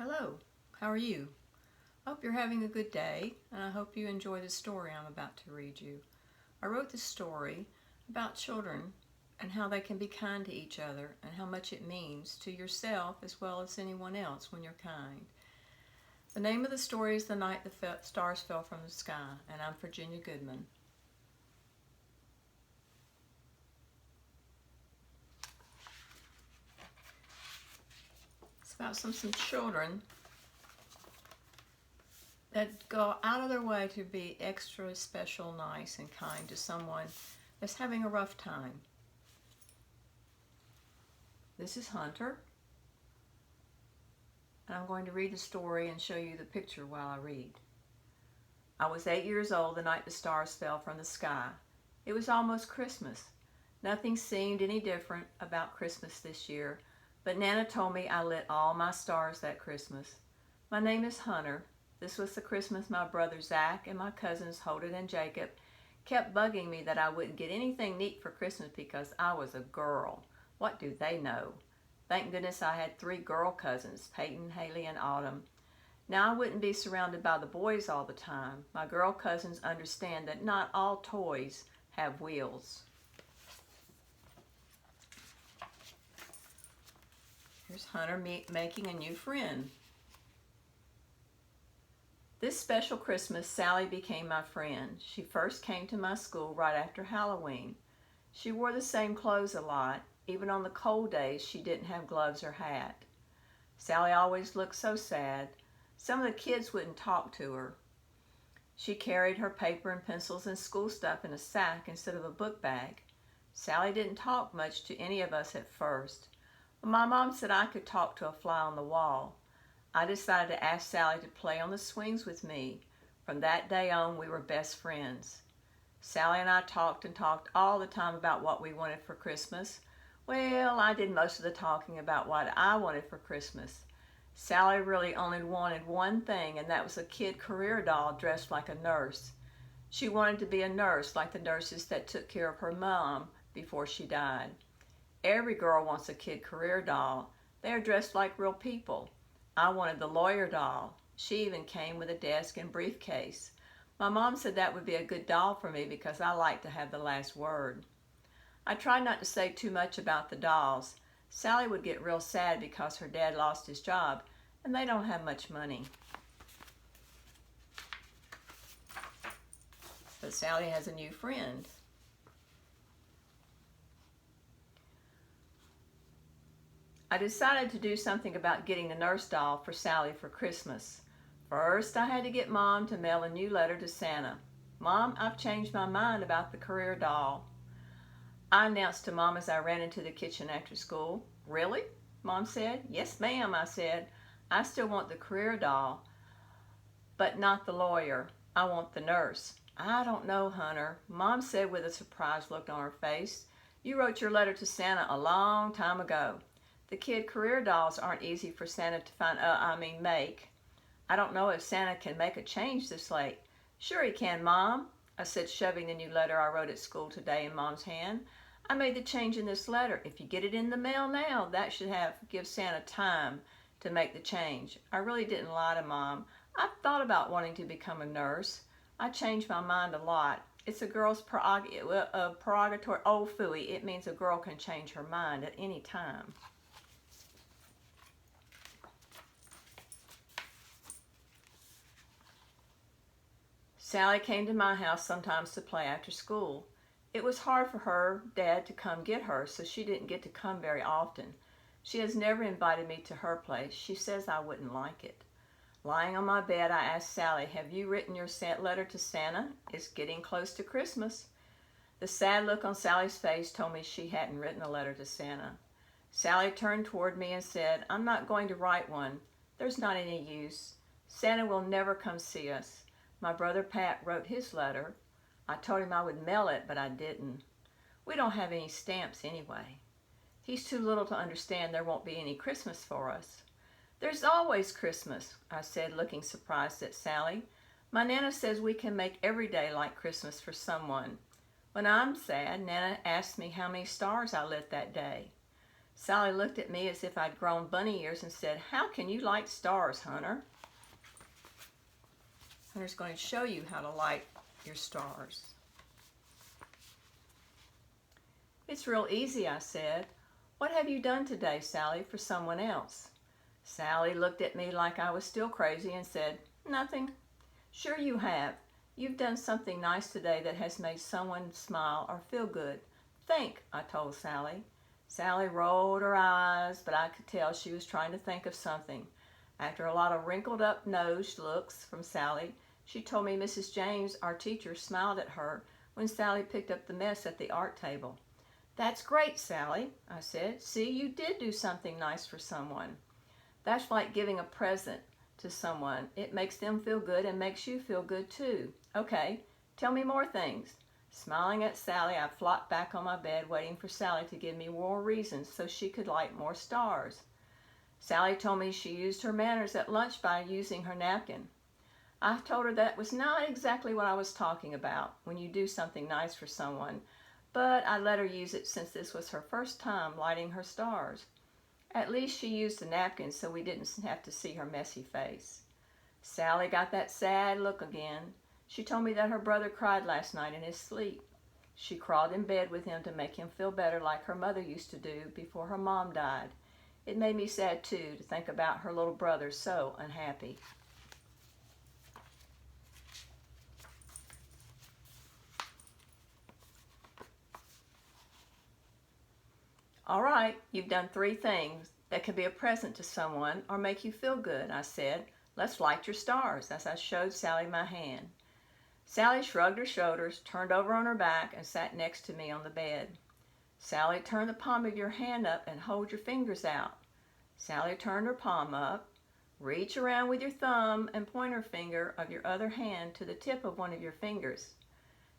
Hello, how are you? I hope you're having a good day, and I hope you enjoy the story I'm about to read you. I wrote this story about children and how they can be kind to each other and how much it means to yourself as well as anyone else when you're kind. The name of the story is The Night the Stars Fell from the Sky, and I'm Virginia Goodman. It's about some children that go out of their way to be extra special, nice, and kind to someone that's having a rough time. This is Hunter, and I'm going to read the story and show you the picture while I read. I was 8 years old the night the stars fell from the sky. It was almost Christmas. Nothing seemed any different about Christmas this year, but Nana told me I lit all my stars that Christmas. My name is Hunter. This was the Christmas my brother Zach and my cousins Holden and Jacob kept bugging me that I wouldn't get anything neat for Christmas because I was a girl. What do they know? Thank goodness I had 3 girl cousins, Peyton, Haley, and Autumn. Now I wouldn't be surrounded by the boys all the time. My girl cousins understand that not all toys have wheels. Here's Hunter making a new friend. This special Christmas, Sally became my friend. She first came to my school right after Halloween. She wore the same clothes a lot. Even on the cold days, she didn't have gloves or hat. Sally always looked so sad. Some of the kids wouldn't talk to her. She carried her paper and pencils and school stuff in a sack instead of a book bag. Sally didn't talk much to any of us at first. But my mom said I could talk to a fly on the wall. I decided to ask Sally to play on the swings with me. From that day on, we were best friends. Sally and I talked and talked all the time about what we wanted for Christmas. Well, I did most of the talking about what I wanted for Christmas. Sally really only wanted one thing, and that was a kid career doll dressed like a nurse. She wanted to be a nurse like the nurses that took care of her mom before she died. Every girl wants a kid career doll. They are dressed like real people. I wanted the lawyer doll. She even came with a desk and briefcase. My mom said that would be a good doll for me because I like to have the last word. I tried not to say too much about the dolls. Sally would get real sad because her dad lost his job and they don't have much money. But Sally has a new friend. I decided to do something about getting a nurse doll for Sally for Christmas. First, I had to get Mom to mail a new letter to Santa. Mom, I've changed my mind about the career doll. I announced to Mom as I ran into the kitchen after school. Really? Mom said. Yes, ma'am, I said. I still want the career doll, but not the lawyer. I want the nurse. I don't know, Hunter. Mom said with a surprised look on her face. You wrote your letter to Santa a long time ago. The kid career dolls aren't easy for Santa to make. I don't know if Santa can make a change this late. Sure he can, Mom, I said, shoving the new letter I wrote at school today in Mom's hand. I made the change in this letter. If you get it in the mail now, that should give Santa time to make the change. I really didn't lie to Mom. I've thought about wanting to become a nurse. I changed my mind a lot. It's a girl's prerogative. Oh, phooey. It means a girl can change her mind at any time. Sally came to my house sometimes to play after school. It was hard for her dad to come get her, so she didn't get to come very often. She has never invited me to her place. She says I wouldn't like it. Lying on my bed, I asked Sally, have you written your letter to Santa? It's getting close to Christmas. The sad look on Sally's face told me she hadn't written a letter to Santa. Sally turned toward me and said, I'm not going to write one. There's not any use. Santa will never come see us. My brother Pat wrote his letter. I told him I would mail it, but I didn't. We don't have any stamps anyway. He's too little to understand there won't be any Christmas for us. There's always Christmas, I said, looking surprised at Sally. My Nana says we can make every day like Christmas for someone. When I'm sad, Nana asks me how many stars I lit that day. Sally looked at me as if I'd grown bunny ears and said, "How can you light stars, Hunter?" Hunter's going to show you how to light your stars. "It's real easy," I said. "What have you done today, Sally, for someone else?" Sally looked at me like I was still crazy and said, "Nothing." "Sure you have. You've done something nice today that has made someone smile or feel good. Think," I told Sally. Sally rolled her eyes, but I could tell she was trying to think of something. After a lot of wrinkled up nosed looks from Sally, she told me Mrs. James, our teacher, smiled at her when Sally picked up the mess at the art table. "That's great, Sally," I said. "See, you did do something nice for someone." That's like giving a present to someone. It makes them feel good and makes you feel good too. "Okay, tell me more things." Smiling at Sally, I flopped back on my bed, waiting for Sally to give me more reasons so she could light more stars. Sally told me she used her manners at lunch by using her napkin. I told her that was not exactly what I was talking about when you do something nice for someone, but I let her use it since this was her first time lighting her stars. At least she used a napkin so we didn't have to see her messy face. Sally got that sad look again. She told me that her brother cried last night in his sleep. She crawled in bed with him to make him feel better like her mother used to do before her mom died. It made me sad too to think about her little brother so unhappy. "All right, you've done 3 things that can be a present to someone or make you feel good," I said. "Let's light your stars," as I showed Sally my hand. Sally shrugged her shoulders, turned over on her back, and sat next to me on the bed. "Sally, turn the palm of your hand up and hold your fingers out." Sally turned her palm up. "Reach around with your thumb and pointer finger of your other hand to the tip of one of your fingers.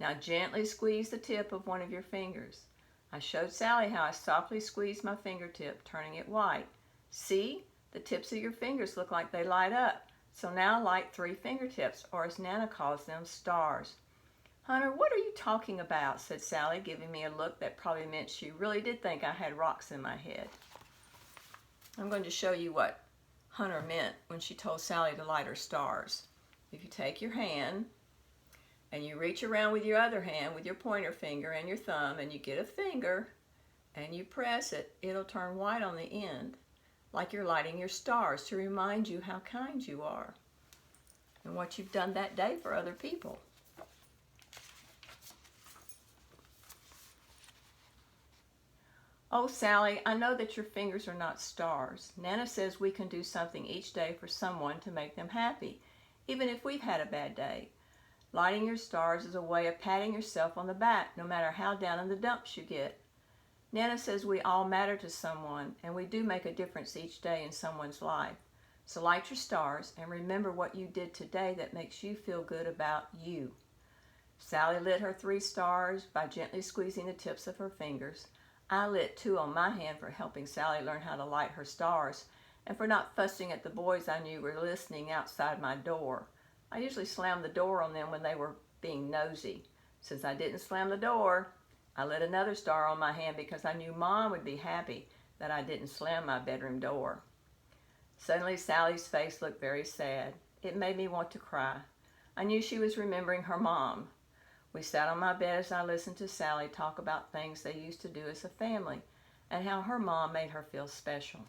Now gently squeeze the tip of one of your fingers." I showed Sally how I softly squeezed my fingertip, turning it white. "See? The tips of your fingers look like they light up. So now light 3 fingertips, or as Nana calls them, stars." "Hunter, what are you talking about?" said Sally, giving me a look that probably meant she really did think I had rocks in my head. I'm going to show you what Hunter meant when she told Sally to light her stars. If you take your hand and you reach around with your other hand with your pointer finger and your thumb, and you get a finger and you press it, it'll turn white on the end, like you're lighting your stars to remind you how kind you are and what you've done that day for other people. "Oh, Sally, I know that your fingers are not stars. Nana says we can do something each day for someone to make them happy, even if we've had a bad day. Lighting your stars is a way of patting yourself on the back, no matter how down in the dumps you get. Nana says we all matter to someone, and we do make a difference each day in someone's life. So light your stars and remember what you did today that makes you feel good about you." Sally lit her 3 stars by gently squeezing the tips of her fingers. I lit 2 on my hand for helping Sally learn how to light her stars and for not fussing at the boys I knew were listening outside my door. I usually slammed the door on them when they were being nosy. Since I didn't slam the door, I lit another star on my hand because I knew Mom would be happy that I didn't slam my bedroom door. Suddenly Sally's face looked very sad. It made me want to cry. I knew she was remembering her mom. We sat on my bed as I listened to Sally talk about things they used to do as a family and how her mom made her feel special.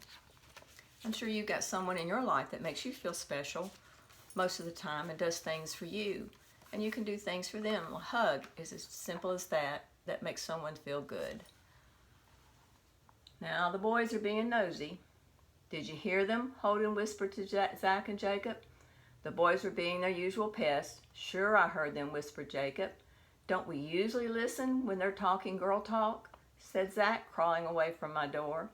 I'm sure you've got someone in your life that makes you feel special most of the time and does things for you. And you can do things for them. A hug is as simple as that makes someone feel good. Now the boys are being nosy. Did you hear them? Holden whispered to Zach and Jacob. The boys were being their usual pests. "Sure, I heard them," whispered Jacob. "Don't we usually listen when they're talking girl talk?" said Zach, crawling away from my door.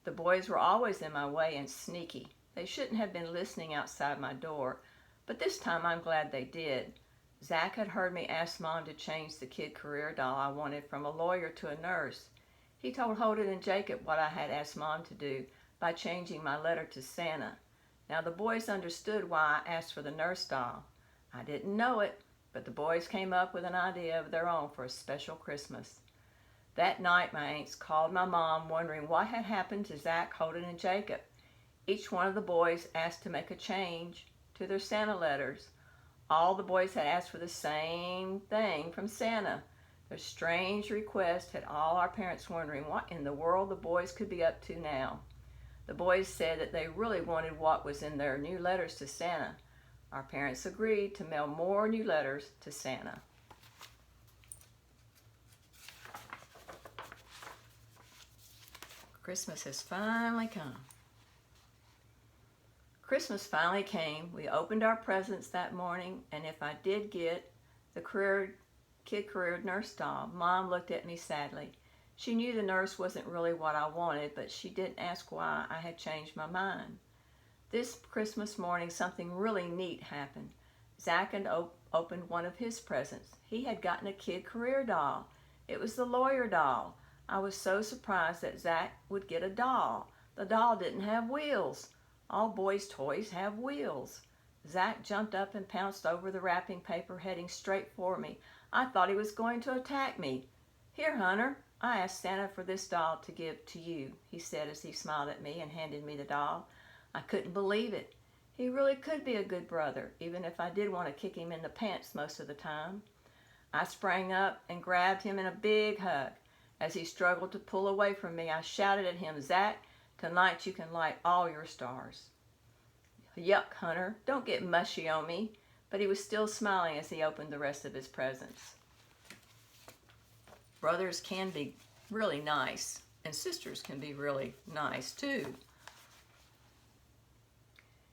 The boys were always in my way and sneaky. They shouldn't have been listening outside my door, but this time I'm glad they did. Zach had heard me ask Mom to change the kid career doll I wanted from a lawyer to a nurse. He told Holden and Jacob what I had asked Mom to do by changing my letter to Santa. Now the boys understood why I asked for the nurse doll. I didn't know it, but the boys came up with an idea of their own for a special Christmas. That night my aunts called my mom wondering what had happened to Zach, Holden, and Jacob. Each one of the boys asked to make a change to their Santa letters. All the boys had asked for the same thing from Santa. Their strange request had all our parents wondering what in the world the boys could be up to now. The boys said that they really wanted what was in their new letters to Santa. Our parents agreed to mail more new letters to Santa. Christmas has finally come. Christmas finally came. We opened our presents that morning, and if I did get the kid career nurse doll, Mom looked at me sadly. She knew the nurse wasn't really what I wanted, but she didn't ask why I had changed my mind. This Christmas morning, something really neat happened. Zach had opened one of his presents. He had gotten a kid career doll. It was the lawyer doll. I was so surprised that Zach would get a doll. The doll didn't have wheels. All boys' toys have wheels. Zach jumped up and pounced over the wrapping paper, heading straight for me. I thought he was going to attack me. "Here, Hunter, I asked Santa for this doll to give to you," he said as he smiled at me and handed me the doll. I couldn't believe it. He really could be a good brother, even if I did want to kick him in the pants most of the time. I sprang up and grabbed him in a big hug. As he struggled to pull away from me, I shouted at him, "Zach, tonight you can light all your stars." "Yuck, Hunter, don't get mushy on me." But he was still smiling as he opened the rest of his presents. Brothers can be really nice, and sisters can be really nice too.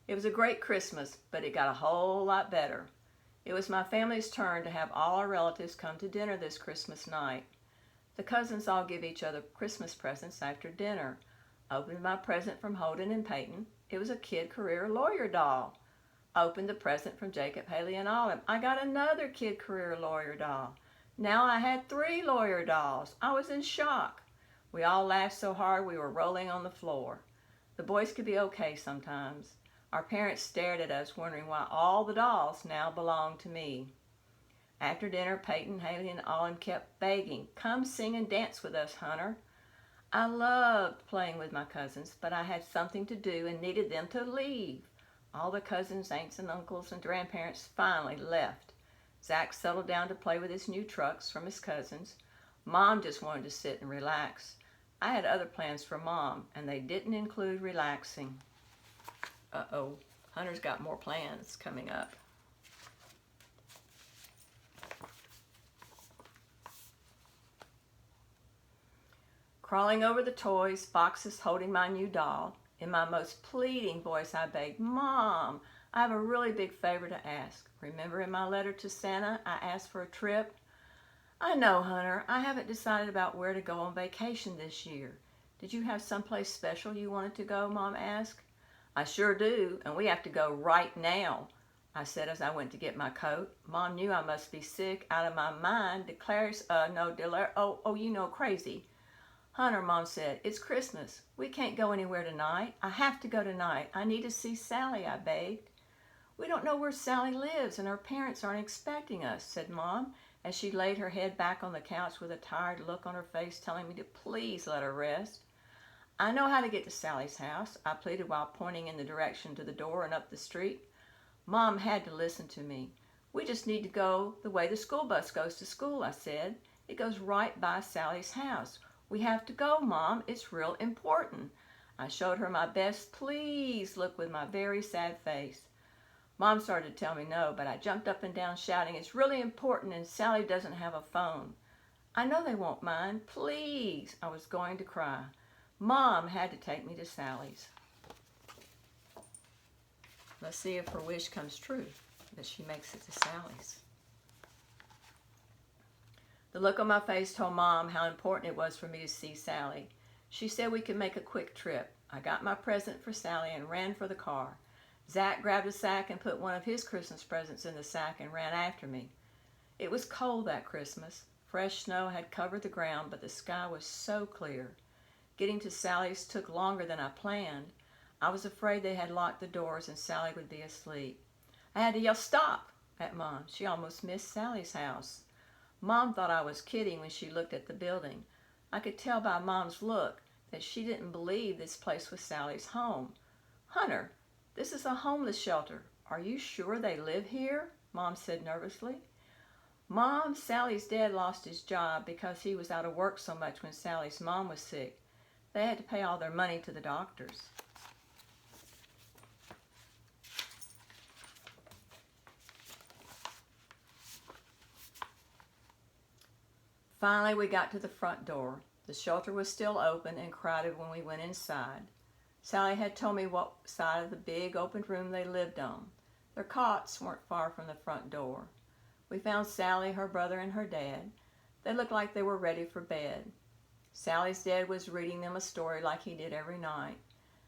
It was a great Christmas, but it got a whole lot better. It was my family's turn to have all our relatives come to dinner this Christmas night. The cousins all give each other Christmas presents after dinner. I opened my present from Holden and Peyton. It was a kid career lawyer doll. I opened the present from Jacob, Haley, and Olive. I got another kid career lawyer doll. Now I had 3 lawyer dolls. I was in shock. We all laughed so hard we were rolling on the floor. The boys could be okay sometimes. Our parents stared at us, wondering why all the dolls now belonged to me. After dinner, Peyton, Haley, and Olive kept begging, "Come sing and dance with us, Hunter." I loved playing with my cousins, but I had something to do and needed them to leave. All the cousins, aunts, and uncles, and grandparents finally left. Zach settled down to play with his new trucks from his cousins. Mom just wanted to sit and relax. I had other plans for Mom, and they didn't include relaxing. Uh-oh, Hunter's got more plans coming up. Crawling over the toys, boxes holding my new doll, in my most pleading voice I begged, "Mom, I have a really big favor to ask. Remember in my letter to Santa, I asked for a trip?" "I know, Hunter. I haven't decided about where to go on vacation this year. Did you have someplace special you wanted to go?" Mom asked. "I sure do, and we have to go right now," I said as I went to get my coat. Mom knew I must be sick out of my mind, crazy. "Hunter," Mom said, "it's Christmas. We can't go anywhere tonight. I have to go tonight. I need to see Sally," I begged. "We don't know where Sally lives, and her parents aren't expecting us," said Mom, as she laid her head back on the couch with a tired look on her face, telling me to please let her rest. "I know how to get to Sally's house," I pleaded while pointing in the direction to the door and up the street. Mom had to listen to me. "We just need to go the way the school bus goes to school," I said. "It goes right by Sally's house. We have to go, Mom. It's real important." I showed her my best please look with my very sad face. Mom started to tell me no, but I jumped up and down shouting, "It's really important, and Sally doesn't have a phone." "I know they won't mind. Please." I was going to cry. Mom had to take me to Sally's. Let's see if her wish comes true, that she makes it to Sally's. The look on my face told Mom how important it was for me to see Sally. She said we could make a quick trip. I got my present for Sally and ran for the car. Zach grabbed a sack and put one of his Christmas presents in the sack and ran after me. It was cold that Christmas. Fresh snow had covered the ground, but the sky was so clear. Getting to Sally's took longer than I planned. I was afraid they had locked the doors and Sally would be asleep. I had to yell, "Stop!" at Mom. She almost missed Sally's house. Mom thought I was kidding when she looked at the building. I could tell by Mom's look that she didn't believe this place was Sally's home. "Hunter, this is a homeless shelter. Are you sure they live here?" Mom said nervously. "Mom, Sally's dad lost his job because he was out of work so much when Sally's mom was sick. They had to pay all their money to the doctors." Finally, we got to the front door. The shelter was still open and crowded when we went inside. Sally had told me what side of the big open room they lived on. Their cots weren't far from the front door. We found Sally, her brother, and her dad. They looked like they were ready for bed. Sally's dad was reading them a story like he did every night.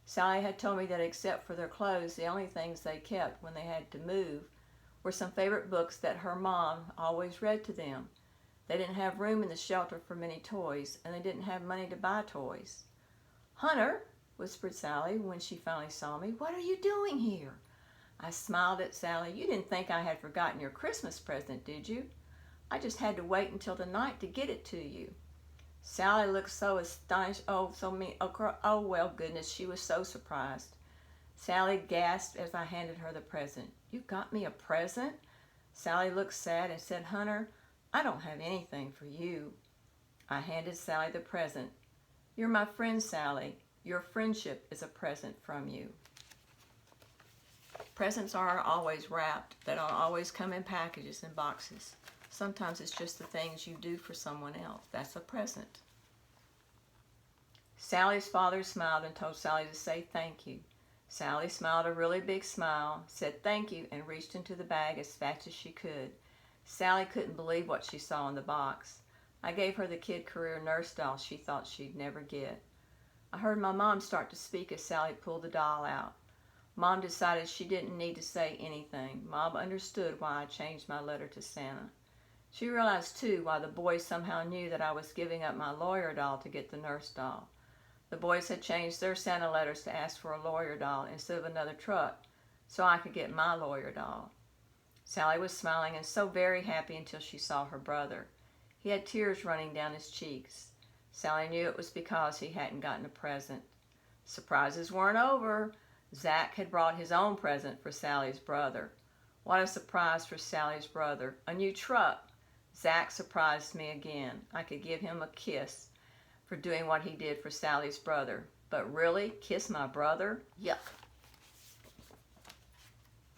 Sally had told me that except for their clothes, the only things they kept when they had to move were some favorite books that her mom always read to them. They didn't have room in the shelter for many toys, and they didn't have money to buy toys. "Hunter," whispered Sally when she finally saw me, "what are you doing here?" I smiled at Sally. "You didn't think I had forgotten your Christmas present, did you? I just had to wait until the night to get it to you." Sally looked so astonished. Oh, well, goodness, she was so surprised. Sally gasped as I handed her the present. "You got me a present?" Sally looked sad and said, "Hunter, I don't have anything for you." I handed Sally the present. "You're my friend, Sally. Your friendship is a present from you." Presents aren't always wrapped. They don't always come in packages and boxes. Sometimes it's just the things you do for someone else. That's a present. Sally's father smiled and told Sally to say thank you. Sally smiled a really big smile, said thank you, and reached into the bag as fast as she could. Sally couldn't believe what she saw in the box. I gave her the Kid Career nurse doll she thought she'd never get. I heard my mom start to speak as Sally pulled the doll out. Mom decided she didn't need to say anything. Mom understood why I changed my letter to Santa. She realized, too, why the boys somehow knew that I was giving up my lawyer doll to get the nurse doll. The boys had changed their Santa letters to ask for a lawyer doll instead of another truck, so I could get my lawyer doll. Sally was smiling and so very happy until she saw her brother. He had tears running down his cheeks. Sally knew it was because he hadn't gotten a present. Surprises weren't over. Zach had brought his own present for Sally's brother. What a surprise for Sally's brother. A new truck. Zach surprised me again. I could give him a kiss for doing what he did for Sally's brother. But really, kiss my brother? Yuck.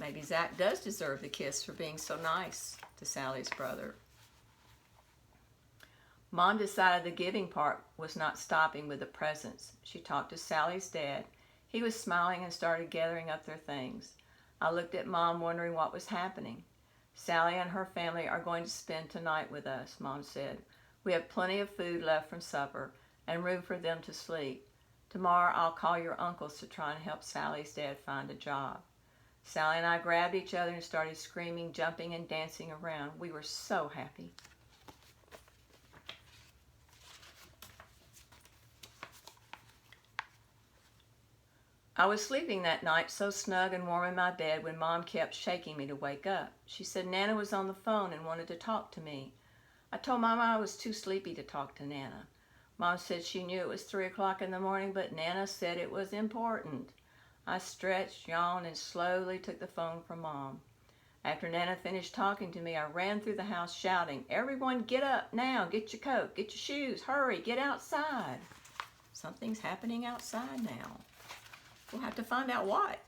Maybe Zach does deserve the kiss for being so nice to Sally's brother. Mom decided the giving part was not stopping with the presents. She talked to Sally's dad. He was smiling and started gathering up their things. I looked at Mom wondering what was happening. "Sally and her family are going to spend tonight with us," Mom said. "We have plenty of food left from supper and room for them to sleep. Tomorrow I'll call your uncles to try and help Sally's dad find a job." Sally and I grabbed each other and started screaming, jumping, and dancing around. We were so happy. I was sleeping that night so snug and warm in my bed when Mom kept shaking me to wake up. She said Nana was on the phone and wanted to talk to me. I told Mama I was too sleepy to talk to Nana. Mom said she knew it was 3 o'clock in the morning, but Nana said it was important. I stretched, yawned, and slowly took the phone from Mom. After Nana finished talking to me, I ran through the house shouting, "Everyone get up now, get your coat, get your shoes, hurry, get outside." Something's happening outside now. We'll have to find out what.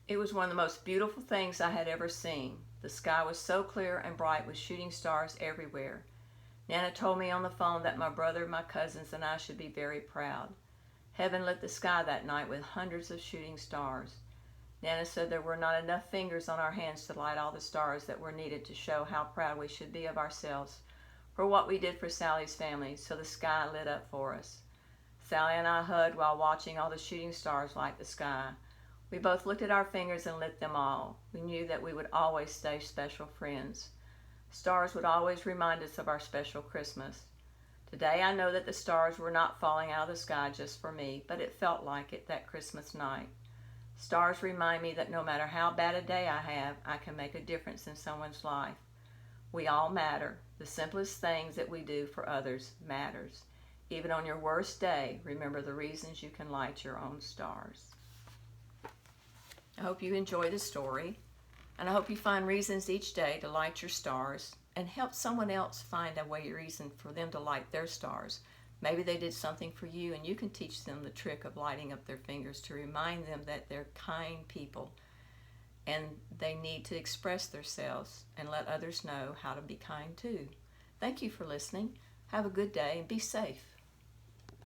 It was one of the most beautiful things I had ever seen. The sky was so clear and bright with shooting stars everywhere. Nana told me on the phone that my brother, my cousins, and I should be very proud. Heaven lit the sky that night with hundreds of shooting stars. Nana said there were not enough fingers on our hands to light all the stars that were needed to show how proud we should be of ourselves for what we did for Sally's family, so the sky lit up for us. Sally and I hugged while watching all the shooting stars light the sky. We both looked at our fingers and lit them all. We knew that we would always stay special friends. Stars would always remind us of our special Christmas. Today I know that the stars were not falling out of the sky just for me, but it felt like it that Christmas night. Stars remind me that no matter how bad a day I have, I can make a difference in someone's life. We all matter. The simplest things that we do for others matters. Even on your worst day, remember the reasons you can light your own stars. I hope you enjoy the story, and I hope you find reasons each day to light your stars and help someone else find a reason for them to light their stars. Maybe they did something for you, and you can teach them the trick of lighting up their fingers to remind them that they're kind people and they need to express themselves and let others know how to be kind too. Thank you for listening. Have a good day and be safe.